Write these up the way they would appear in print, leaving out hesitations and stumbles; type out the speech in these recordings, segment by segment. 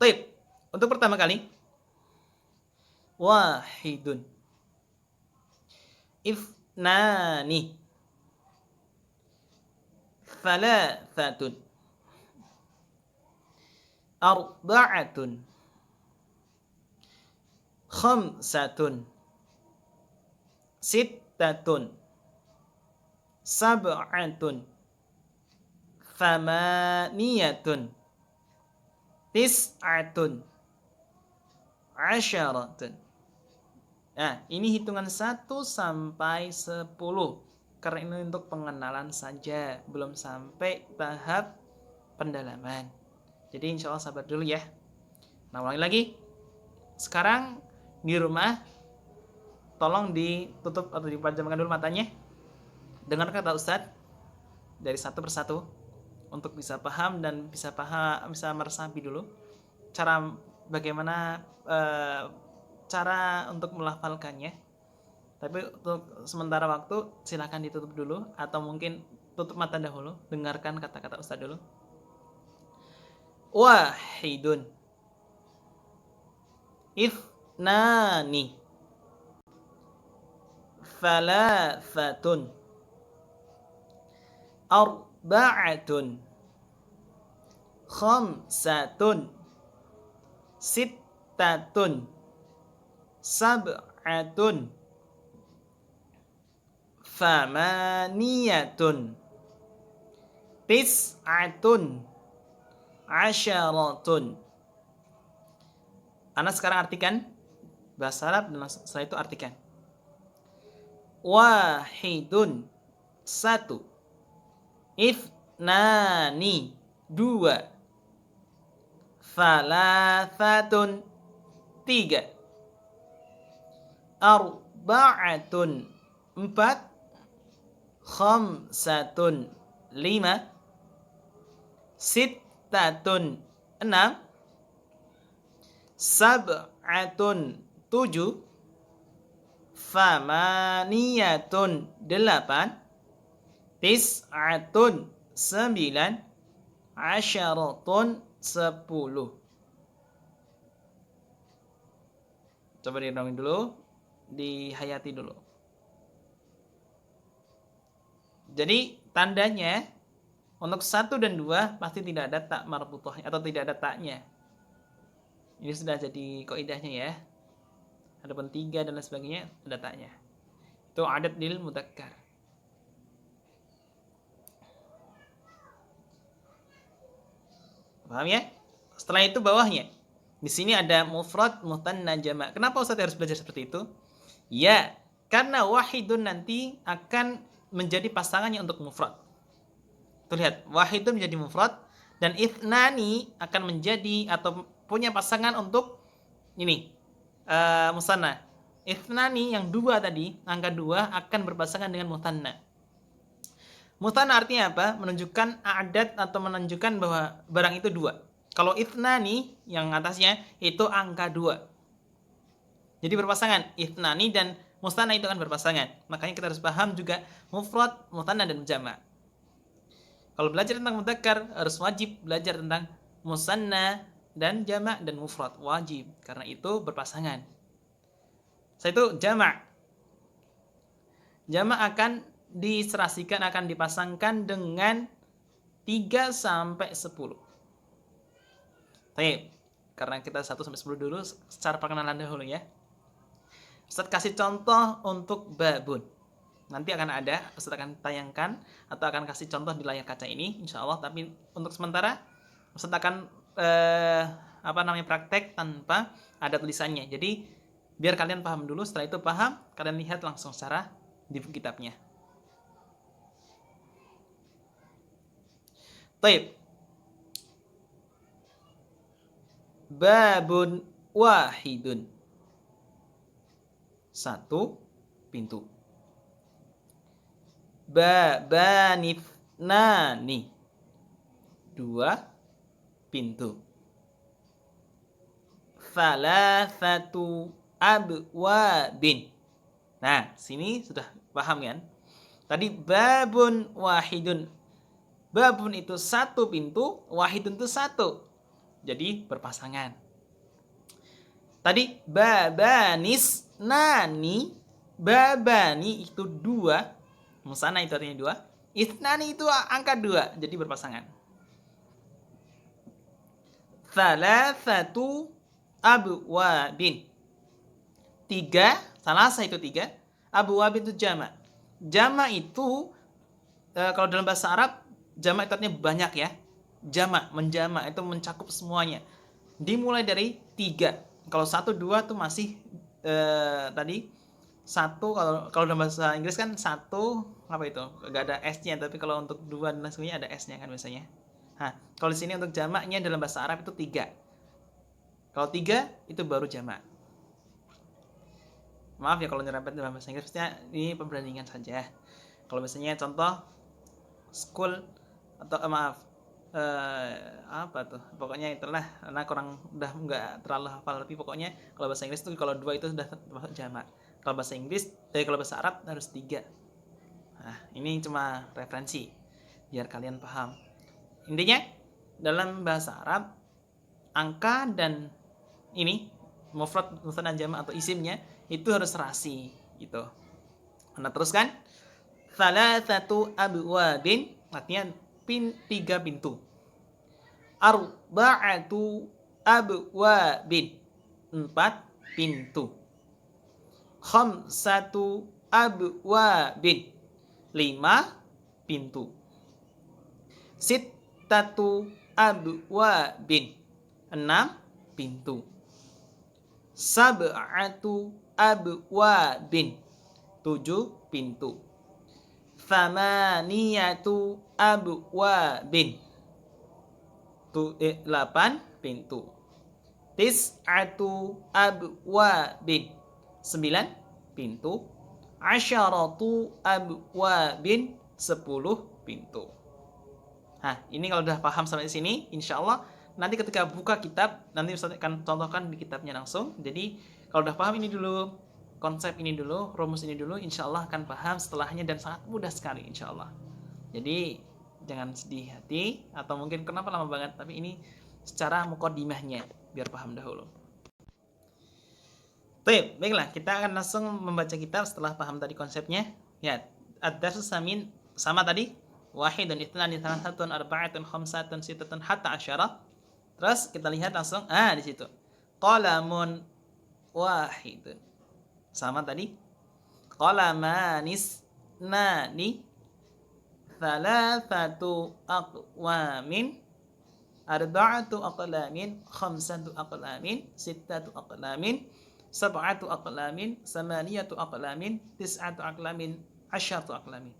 Taib. Untuk pertama kali, wahidun. Ifnani. Thalathatun. Arba'atun. Khamsatun. Sittatun. Sab'atun. Thamaniyatun. Tis'atun. Asyaratun. Nah, ini hitungan 1 sampai 10. Karena ini untuk pengenalan saja, belum sampai tahap pendalaman. Jadi insya Allah sabar dulu ya. Nah, ulangi lagi. Sekarang di rumah, tolong ditutup atau dipejamkan dulu matanya. Dengar kata Ustadz dari satu persatu untuk bisa paham dan bisa meresapi dulu cara bagaimana cara untuk melafalkannya. Tapi untuk sementara waktu silakan ditutup dulu atau mungkin tutup mata dahulu, dengarkan kata-kata Ustaz dulu. Wahidun. Ithnani. Thalathatun. Arba'atun. Khamsatun. Sittatun. Sab'atun. Thamaniyatun. Tis'atun. Asyaratun. Anda sekarang artikan bahasa Arab dan setelah itu artikan. Wahidun, satu. Ithnani, dua. Thalathatun, tiga. Arba'atun, empat. Khamsatun, lima. Sittatun, enam. Sab'atun, tujuh. Thamaniyatun, delapan. Tis'atun, sembilan. Asyaratun, 10. Coba direnungin dulu, dihayati dulu. Jadi tandanya untuk 1 dan 2 pasti tidak ada tak marbuthahnya atau tidak ada taknya. Ini sudah jadi kaidahnya ya. Adapun 3 dan lain sebagainya ada taknya. Itu adat lil mudzakkar. Paham ya? Setelah itu bawahnya. Di sini ada mufrad, mutsanna, jamak. Kenapa Ustaz harus belajar seperti itu? Ya, karena wahidun nanti akan menjadi pasangannya untuk mufrad. Tuh lihat, wahidun menjadi mufrad dan ithnani akan menjadi atau punya pasangan untuk ini musanna. Ithnani yang 2 tadi, angka 2 akan berpasangan dengan mutsanna. Mutsanna artinya apa? Menunjukkan adat atau menunjukkan bahwa barang itu 2. Kalau ithnani yang atasnya itu angka 2. Jadi berpasangan, ithnani dan musanna itu akan berpasangan. Makanya kita harus paham juga mufrad, mutsanna dan jamak. Kalau belajar tentang mudzakkar harus wajib belajar tentang musanna dan jamak dan mufrad, wajib karena itu berpasangan. Setelah itu jamak. Jamak akan diserasikan, akan dipasangkan dengan 3 sampai 10. Baik, karena kita 1 sampai 10 dulu secara perkenalan dahulu ya. Ustaz kasih contoh untuk babun. Nanti akan ada, Ustaz akan tayangkan atau akan kasih contoh di layar kaca ini insya Allah. Tapi untuk sementara Ustaz akan praktek tanpa ada tulisannya. Jadi biar kalian paham dulu, setelah itu paham kalian lihat langsung secara di kitabnya. Baik. Babun wahidun. 1 pintu. Babanithnani. 2 pintu. Thalathatu abwabin. Nah, sini sudah paham kan? Tadi babun wahidun. Babun itu 1 pintu, wahidun itu 1. jadi berpasangan. Tadi babanis nani, babani itu 2, musanna itu artinya 2, ithnani itu angka 2, jadi berpasangan. Thalathatu abwabin, 3, salasa itu 3, abwabin itu jamak. Jamak itu kalau dalam bahasa Arab jamak itu artinya banyak ya. Jamak, menjamak itu mencakup semuanya. Dimulai dari 3. Kalau 1, 2 tuh masih tadi 1, kalau dalam bahasa Inggris kan 1 apa itu? Enggak ada S-nya, tapi kalau untuk 2 dan sebagainya ada S-nya kan biasanya. Nah, kalau di sini untuk jamaknya dalam bahasa Arab itu 3. Kalau 3 itu baru jamak. Maaf ya kalau nyerempet dalam bahasa Inggris, ini perbandingan saja. Kalau misalnya contoh school atau apa tuh, pokoknya itulah, karena kurang udah nggak terlalu hafal, tapi pokoknya kalau bahasa Inggris tuh kalau 2 itu sudah termasuk jamak. Kalau bahasa Inggris kalau bahasa Arab harus 3. Nah, ini cuma referensi biar kalian paham. Intinya dalam bahasa Arab angka dan ini mufrad, musanna, jamak atau isimnya itu harus serasi gitu. Nah, teruskan thalathatu abwabin artinya 3 pintu. Arba'atu abwabin, 4 pintu. Khamsatu abwabin, 5 pintu. Sittatu abwabin, 6 pintu. Sab'atu abwabin, 7 pintu. Thamaniyatu abwabin, 8 pintu. Tis'atu abwabin, 9 pintu. Asyaratu abwabin, 10 pintu. Nah, ini kalau udah paham sampai sini, insya Allah nanti ketika buka kitab, nanti Ustaz akan contohkan di kitabnya langsung. Jadi kalau udah paham ini dulu, konsep ini dulu, rumus ini dulu, insya Allah akan paham setelahnya dan sangat mudah sekali insya Allah. Jadi jangan sedih hati, atau mungkin kenapa lama banget, tapi ini secara muqaddimahnya biar paham dahulu. Baiklah, kita akan langsung membaca kitab setelah paham tadi konsepnya. Ya, ad-darsus samin sama tadi, wahidun, ithnani, thalathatun, arba'atun, khamsatun, sittatun, hatta asyara. Terus kita lihat langsung, di situ. Qalamun wahidun. Sama tadi. Qalamanis nani, thalathatu aqwamin, arba'atu aqlamin, khamsatu aqlamin, sittatu aqlamin, sab'atu aqlamin, samaniyatu aqlamin, tis'atu aqlamin, asyaratu aqlamin.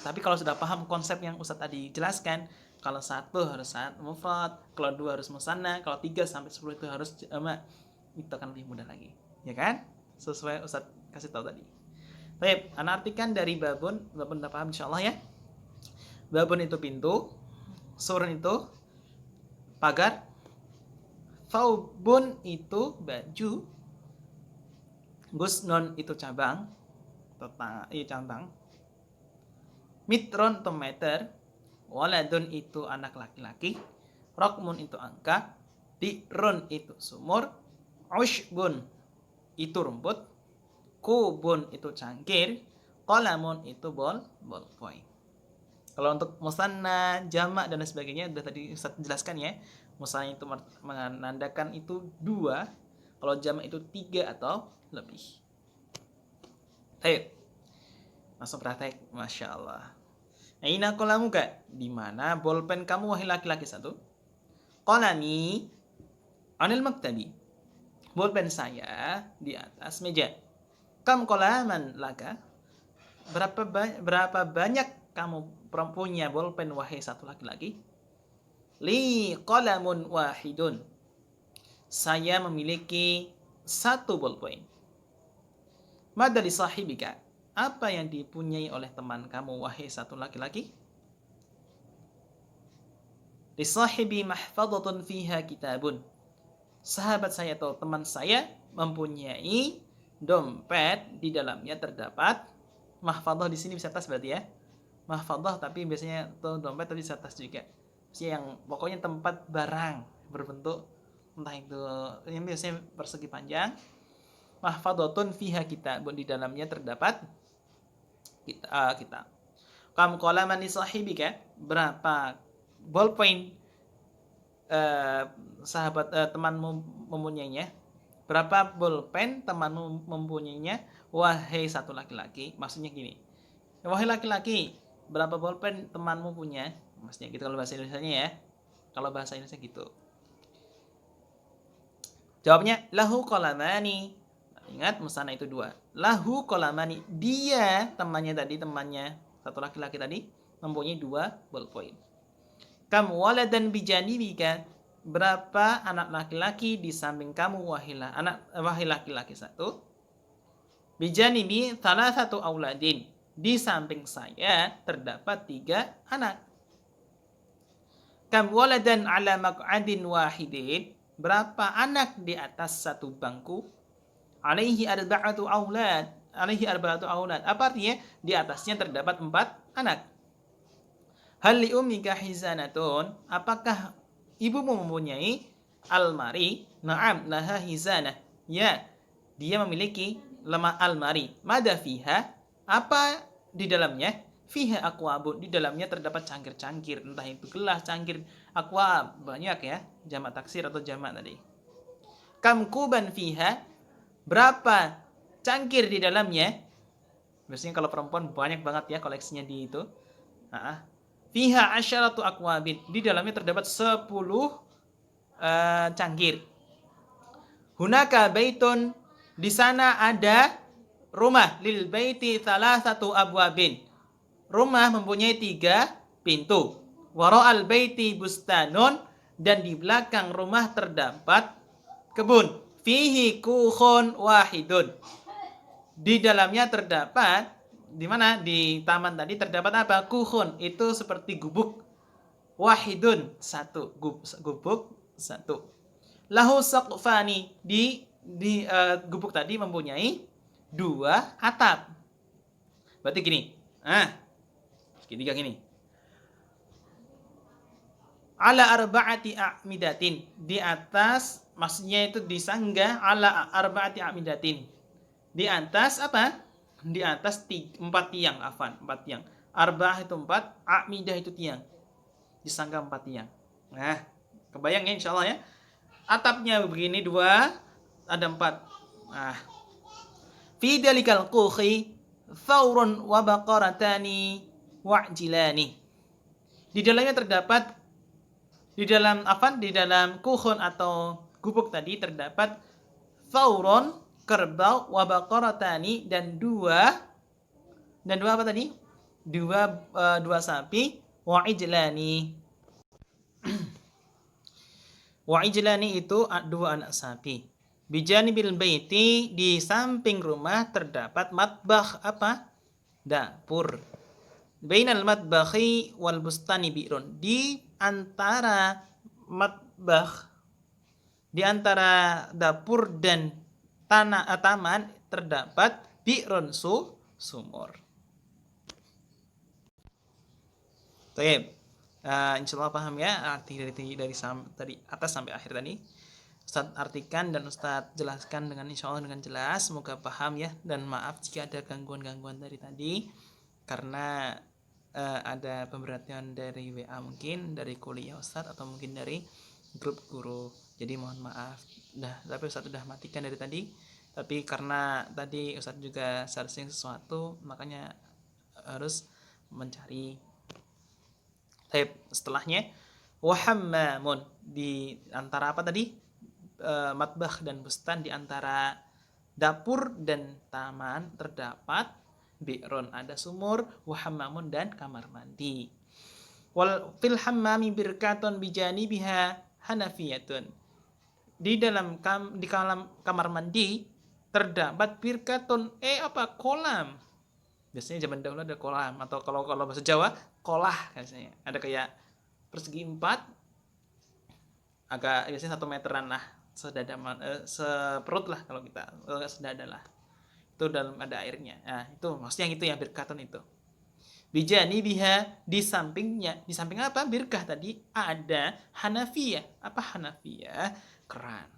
Tapi kalau sudah paham konsep yang Ustaz tadi jelaskan, kalau 1 harus mufrad, kalau 2 harus musanna, kalau 3 sampai 10 itu harus jamak, itu akan lebih mudah lagi, ya kan? Sesuai Ustaz kasih tahu tadi. Baik, ana artikan dari babun udah paham insyaallah ya. Babun itu pintu, surun itu pagar, faubun itu baju, gusnon itu cabang, cabang, mitron itu meter, waladun itu anak laki-laki, rokmun itu angka, dirun itu sumur, ushbun itu rumput, kubun itu cangkir, qalamun itu ballpoint. Kalau untuk musanna, jamak dan sebagainya sudah tadi Ustaz jelaskan ya. Musanna itu menandakan itu 2, kalau jamak itu 3 atau lebih. Ayo, langsung praktek, masya Allah. Aina qalamuka, di mana bolpen kamu wahai laki-laki 1? Qalami anil maktabi, bolpen saya di atas meja. Kam qalaman laka, berapa banyak kamu punya bolpen wahai 1 laki-laki? Li qalamun wahidun, saya memiliki 1 bolpen. Madza li sahibika, apa yang dipunyai oleh teman kamu wahai 1 laki-laki? Li sahibi mahfadhatun fiha kitabun, sahabat saya atau teman saya mempunyai dompet, di dalamnya terdapat, mahfadhah di sini bisa tas berarti ya. Mahfadhah tapi biasanya tuh dompet tapi bisa tas juga. Yang pokoknya tempat barang. berbentuk entah itu yang biasanya persegi panjang. Mahfadatun fiha kitabun, di dalamnya terdapat kitab. Kam qalaman li sahibika, berapa ballpoint sahabat temanmu mempunyainya? Berapa bolpen temanmu mempunyainya? Wahai satu laki-laki, maksudnya gini. Wahai laki-laki, berapa bolpen temanmu punya? Maksudnya gitu kalau bahasa Indonesianya ya. Kalau bahasa Indonesia gitu. Jawabnya lahu qalamani. Ingat musana itu dua. Lahu qalamani. Dia temannya satu laki-laki tadi mempunyai dua ballpoint. Kam waladan bijanibika, berapa anak laki-laki di samping kamu wahai laki-laki satu. Bijanibi salah satu auladin, di samping saya terdapat 3 anak. Kam waladan ala maq'adin wahidin, berapa anak di atas satu bangku? Alaihi arba'atu aulad. Apa artinya? Di atasnya terdapat 4 anak. Hal li ummika hizanatun, apakah ibumu mempunyai almari? Na'am, laha hizanah. Ya, dia memiliki almari. Mada fiha? Apa di dalamnya? Fiha akwabun, di dalamnya terdapat cangkir-cangkir, entah itu gelas, cangkir, akwab, banyak ya, jamak taksir atau jamak tadi. Kam kuban fiha, berapa cangkir di dalamnya? Biasanya kalau perempuan banyak banget ya koleksinya di itu. Fiha asyaratu akwabin, di dalamnya terdapat 10 cangkir. Hunaka baitun, di sana ada rumah, lil baiti salah satu abwabin. Rumah mempunyai 3 pintu. Wara'al baiti bustanun, dan di belakang rumah terdapat kebun. Fihi kukhun wahidun, di dalamnya terdapat, di mana? Di taman tadi terdapat apa? Kukhun, itu seperti gubuk. Wahidun, satu, gubuk satu. Lahu saqfani, di gubuk tadi mempunyai 2 atap. Berarti gini. Segitiga gini. Ala arba'ati a'midatin, di atas, maksudnya itu disanggah ala arba'ati a'midatin. Di atas apa? Di atas 4 tiang, 4 tiang. Arba'ah itu 4, a'midah itu tiang. Disanggah 4 tiang. Nah, kebayang ya insyaallah ya. Atapnya begini 2, ada 4. Nah, fi dalikal qukhi thawrun wa baqaratani wa'jilani. Di dalamnya terdapat, di dalam kukhun atau gubuk tadi terdapat thawrun, kerbau, wa baqaratani, dan 2 apa tadi? 2 sapi, wa'ijlani. Wa'ijlani itu 2 anak sapi. Bijanibil baiti, di samping rumah terdapat matbakh, apa? Dapur. Bainal matbakhi wal bustani bi'run, di antara matbakh, di antara dapur dan taman terdapat bi'run, sumur. Baik. Insyaallah paham ya arti dari atas sampai akhir tadi. Ustaz artikan dan Ustaz jelaskan insyaallah dengan jelas, semoga paham ya, dan maaf jika ada gangguan-gangguan dari tadi karena ada pemberitahuan dari WA, mungkin dari kuliah Ustaz atau mungkin dari grup guru. Jadi mohon maaf. Tapi Ustaz sudah matikan dari tadi. Tapi karena tadi Ustaz juga searching sesuatu, makanya harus mencari. Setelahnya wahammamun, di antara apa tadi? Matbakh dan bustan, di antara dapur dan taman terdapat bi'run, ada sumur, wahammamun, dan kamar mandi. Wal fil hammami birkatun bijanibiha hanafiyatun, di dalam kamar mandi terdapat birkatun, kolam. Biasanya zaman dahulu ada kolam, atau kalau bahasa Jawa kolah biasanya. Ada kayak persegi 4, agak biasanya 1 meteran lah, seperut lah kalau kita, sedada lah. Itu dalam ada airnya. Nah, itu maksudnya yang itu ya, birkatun itu. Bijanibiha, di sampingnya. Di samping apa? Birkah tadi ada hanafiyah. Apa hanafiyah? Keran.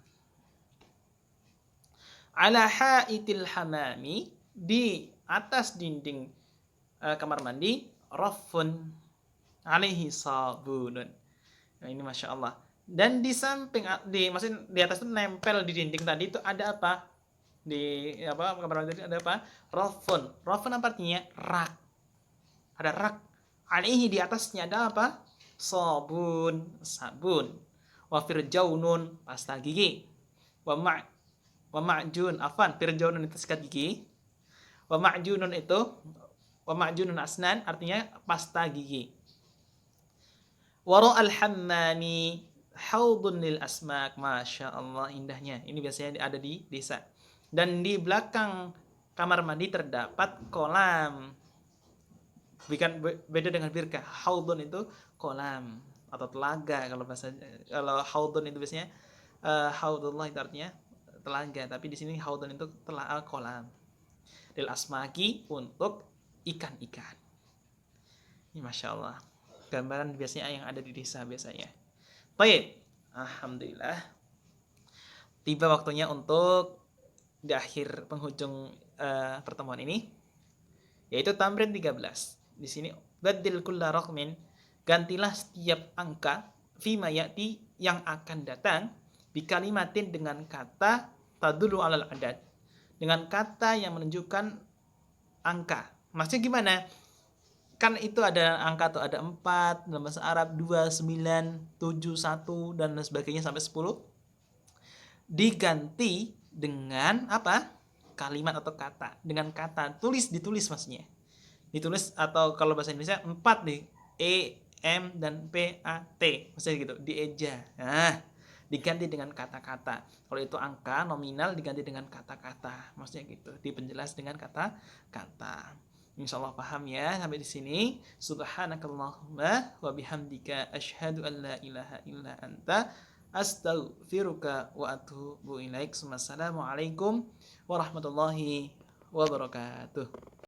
Ala haitil hamami, di atas dinding kamar mandi, raffun alaihi sabunun. Nah, ini Masya Allah. Dan di samping, maksudnya di atas itu nempel di dinding tadi itu ada apa? Di apa kamar mandi ada apa? Raffun. Raffun apa artinya? Rak. Ada rak. Alaihi, di atasnya ada apa? Sabun. Wa firjaunun, pasta gigi. Wa ma' wa ma'jun, afan, firjaunun itu sikat gigi. Wa ma'junun itu, wa ma'junun asnan artinya pasta gigi. Waro al-hammami haudun lil asmak. Masya Allah, indahnya. Ini biasanya ada di desa. Dan di belakang kamar mandi terdapat kolam. Bukan, beda dengan birkah. Haudun itu kolam atau telaga. Kalau haudun itu biasanya haudullah itu artinya telaga, tapi di sini haudun itu kolam. Lil asmaki, untuk ikan-ikan. Ini Masya Allah, gambaran biasanya yang ada di desa biasanya. Baik, alhamdulillah. Tiba waktunya untuk di akhir penghujung pertemuan ini, yaitu tamrin 13. Di sini badil kulla raqmin, gantilah setiap angka fima ya'ti, yang akan datang, bi kalimatin, dengan kata tadullu alal adad, dengan kata yang menunjukkan angka. Maksudnya gimana? Kan itu ada angka tuh, ada 4 dalam bahasa Arab, 2, 9, 7, 1 dan sebagainya sampai 10. Diganti dengan apa? Kalimat atau kata. Dengan kata, ditulis maksudnya. Ditulis, atau kalau bahasa Indonesia 4 di E, M dan P, A, T. Maksudnya gitu, dieja. Nah, diganti dengan kata-kata. Kalau itu angka nominal diganti dengan kata-kata. Maksudnya gitu, dipenjelas dengan kata-kata. Insyaallah paham ya sampai di sini. Subhanakallahumma wa bihamdika asyhadu an la ilaha illa anta astaghfiruka wa atubu ilaik. Wassalamualaikum warahmatullahi wabarakatuh.